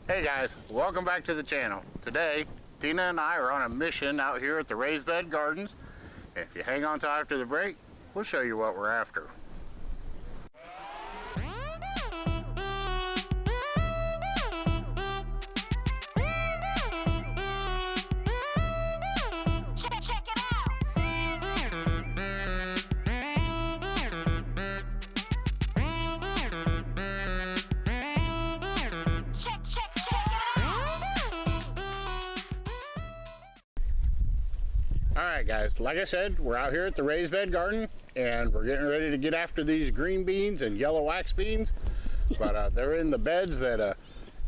Hey guys, welcome back to the channel. Today, Tina and I are on a mission out here at the raised bed gardens. And if you hang on till after the break, we'll show you what we're after. Alright guys, like I said, we're out here at the raised bed garden and we're getting ready to get after these green beans and yellow wax beans. But they're in the beds that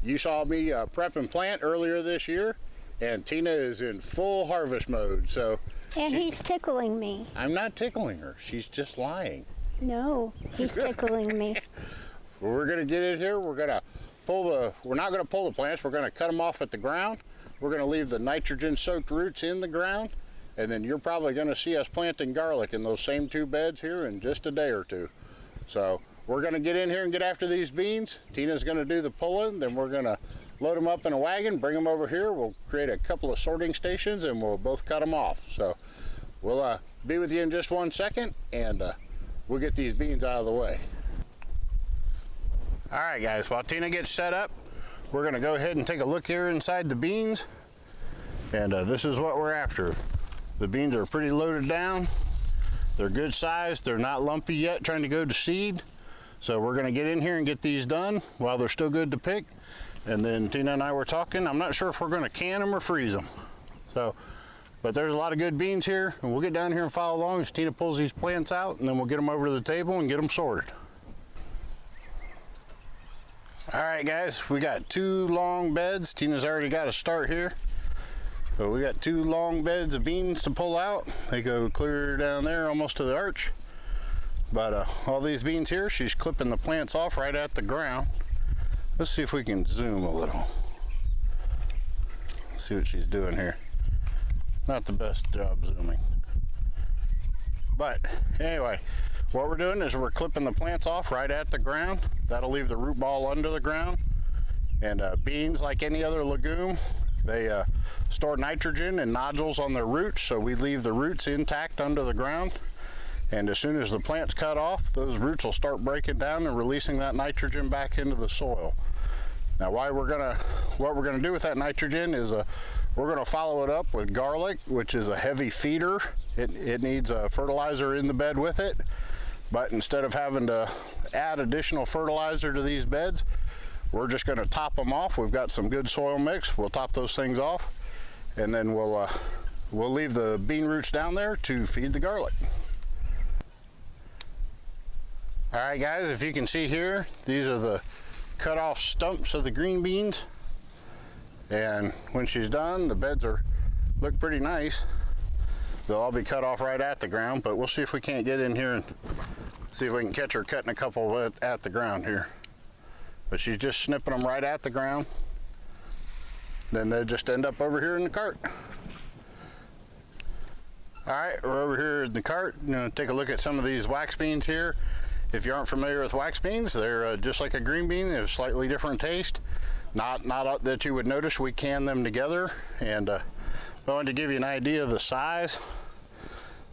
you saw me prep and plant earlier this year, and Tina is in full harvest mode. So he's tickling me. I'm not tickling her, she's just lying. No, he's tickling me. We're gonna get in here, we're not gonna pull the plants, we're gonna cut them off at the ground. We're gonna leave the nitrogen soaked roots in the ground. And then you're probably going to see us planting garlic in those same two beds here in just a day or two. So we're going to get in here and get after these beans. Tina's going to do the pulling, then we're going to load them up in a wagon, bring them over here. We'll create a couple of sorting stations and we'll both cut them off. So we'll be with you in just 1 second, and we'll get these beans out of the way. All right guys, while Tina gets set up, we're going to go ahead and take a look here inside the beans. And this is what we're after. The beans are pretty loaded down. They're good size. They're not lumpy yet, trying to go to seed. So we're gonna get in here and get these done while they're still good to pick. And then Tina and I were talking, I'm not sure if we're gonna can them or freeze them. So, but there's a lot of good beans here, and we'll get down here and follow along as Tina pulls these plants out, and then we'll get them over to the table and get them sorted. All right guys, we got 2 long beds. Tina's already got a start here. So we got 2 long beds of beans to pull out. They go clear down there almost to the arch. But all these beans here, she's clipping the plants off right at the ground. Let's see if we can zoom a little. Let's see what she's doing here. Not the best job zooming. But anyway, what we're doing is we're clipping the plants off right at the ground. That'll leave the root ball under the ground. And beans, like any other legume, they store nitrogen and nodules on their roots, so we leave the roots intact under the ground. And as soon as the plant's cut off, those roots will start breaking down and releasing that nitrogen back into the soil. Now what we're gonna do with that nitrogen is we're gonna follow it up with garlic, which is a heavy feeder. It needs a fertilizer in the bed with it. But instead of having to add additional fertilizer to these beds, we're just going to top them off. We've got some good soil mix. We'll top those things off, and then we'll leave the bean roots down there to feed the garlic. All right guys, if you can see here, these are the cut off stumps of the green beans. And when she's done, the beds look pretty nice. They'll all be cut off right at the ground, but we'll see if we can't get in here and see if we can catch her cutting a couple at the ground here. But she's just snipping them right at the ground. Then they'll just end up over here in the cart. All right, we're over here in the cart. You know, take a look at some of these wax beans here. If you aren't familiar with wax beans, they're just like a green bean. They have a slightly different taste. Not that you would notice. We can them together, and I wanted to give you an idea of the size.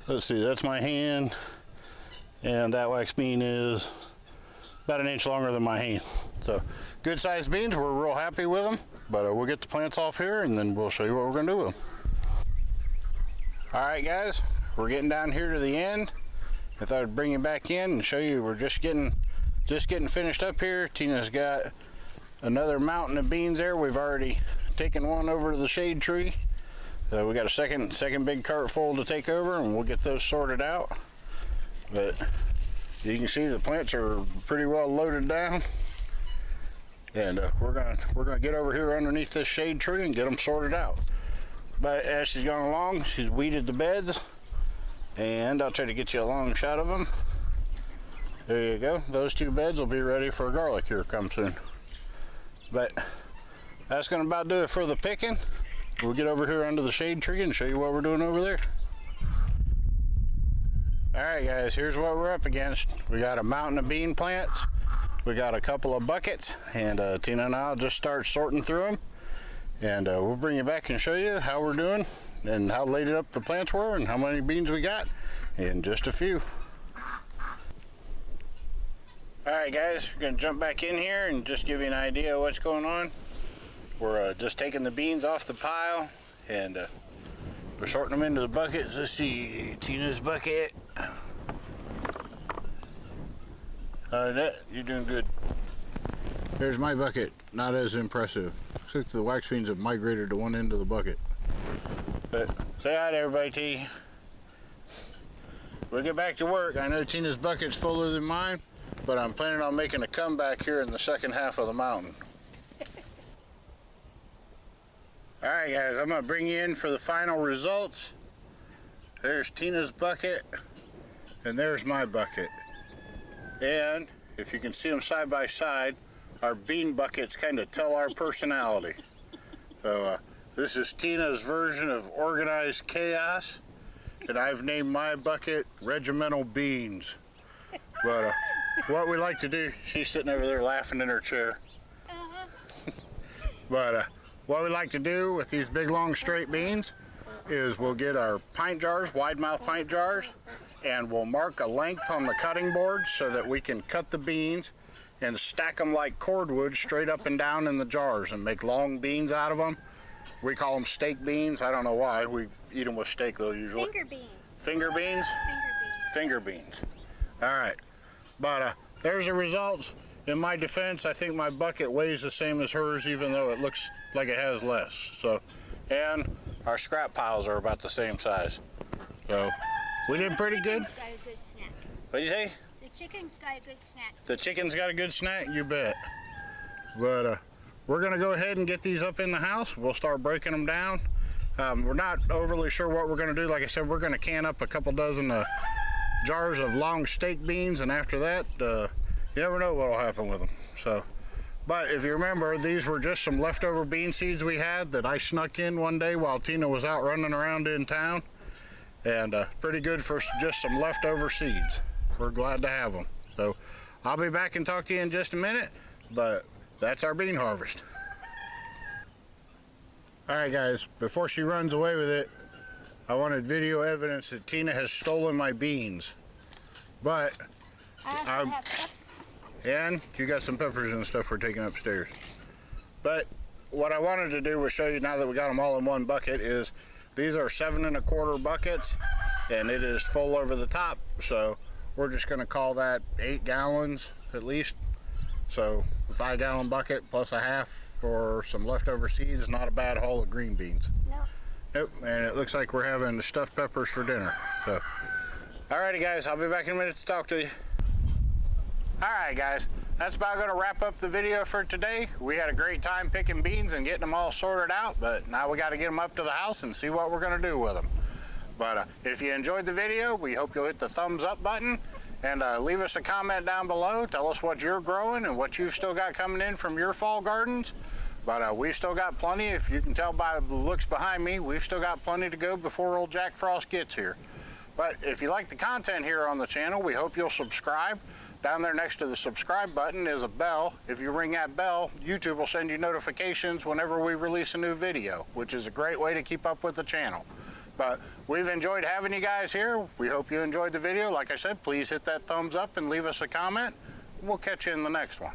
Let's see, that's my hand, and that wax bean is about 1 inch longer than my hand. So good sized beans, we're real happy with them. But we'll get the plants off here and then we'll show you what we're gonna do with them. All right guys, we're getting down here to the end. I thought I'd bring you back in and show you we're just getting finished up here. Tina's got another mountain of beans there. We've already taken one over to the shade tree. So we got a second big cart full to take over, and we'll get those sorted out. But you can see the plants are pretty well loaded down, and we're gonna get over here underneath this shade tree and get them sorted out. But as she's gone along, she's weeded the beds, and I'll try to get you a long shot of them. There you go. Those 2 beds will be ready for garlic here come soon. But that's gonna about do it for the picking. We'll get over here under the shade tree and show you what we're doing over there. All right guys, here's what we're up against. We got a mountain of bean plants. we got a couple of buckets, and Tina and I'll just start sorting through them, and we'll bring you back and show you how we're doing and how laid up the plants were and how many beans we got in just a few. All right, guys, we're gonna jump back in here and just give you an idea of what's going on. We're just taking the beans off the pile, and we're sorting them into the buckets. Let's see, Tina's bucket. You're doing good. There's my bucket. Not as impressive. Looks like the wax beans have migrated to one end of the bucket. But say hi to everybody, T. We'll get back to work. I know Tina's bucket's fuller than mine, but I'm planning on making a comeback here in the second half of the mountain. All right, guys, I'm gonna bring you in for the final results. There's Tina's bucket, and there's my bucket. And if you can see them side by side, our bean buckets kind of tell our personality. So this is Tina's version of organized chaos, and I've named my bucket Regimental Beans. But what we like to do, she's sitting over there laughing in her chair. But what we like to do with these big, long, straight beans is we'll get our pint jars, wide mouth pint jars, and we'll mark a length on the cutting board so that we can cut the beans and stack them like cordwood straight up and down in the jars and make long beans out of them. We call them steak beans. I don't know why. We eat them with steak though usually. Finger beans. Finger beans? Finger beans. Finger beans. All right. But there's the results. In my defense, I think my bucket weighs the same as hers, even though it looks like it has less. So, and our scrap piles are about the same size. So we did pretty good. Got a good snack. What do you say? The chicken's got a good snack. The chicken's got a good snack? You bet. But we're gonna go ahead and get these up in the house. We'll start breaking them down. We're not overly sure what we're gonna do. Like I said, we're gonna can up a couple dozen jars of long steak beans, and after that, you never know what'll happen with them. So, but if you remember, these were just some leftover bean seeds we had that I snuck in one day while Tina was out running around in town. And pretty good for just some leftover seeds. We're glad to have them. So I'll be back and talk to you in just a minute, but that's our bean harvest. All right, guys, before she runs away with it, I wanted video evidence that Tina has stolen my beans. But and you got some peppers and stuff we're taking upstairs. But what I wanted to do was show you, now that we got them all in one bucket, is these are 7 1/4 buckets, and it is full over the top. So we're just going to call that 8 gallons at least. So a 5-gallon bucket plus a half for some leftover seeds, not a bad haul of green beans. No. Nope, and it looks like we're having the stuffed peppers for dinner. So, alrighty guys, I'll be back in a minute to talk to you. Alright guys, that's about going to wrap up the video for today. We had a great time picking beans and getting them all sorted out, but now we got to get them up to the house and see what we're going to do with them. But if you enjoyed the video, we hope you'll hit the thumbs up button and leave us a comment down below. Tell us what you're growing and what you've still got coming in from your fall gardens. But we've still got plenty. If you can tell by the looks behind me, we've still got plenty to go before old Jack Frost gets here. But if you like the content here on the channel, we hope you'll subscribe. Down there next to the subscribe button is a bell. If you ring that bell, YouTube will send you notifications whenever we release a new video, which is a great way to keep up with the channel. But we've enjoyed having you guys here. We hope you enjoyed the video. Like I said, please hit that thumbs up and leave us a comment. We'll catch you in the next one.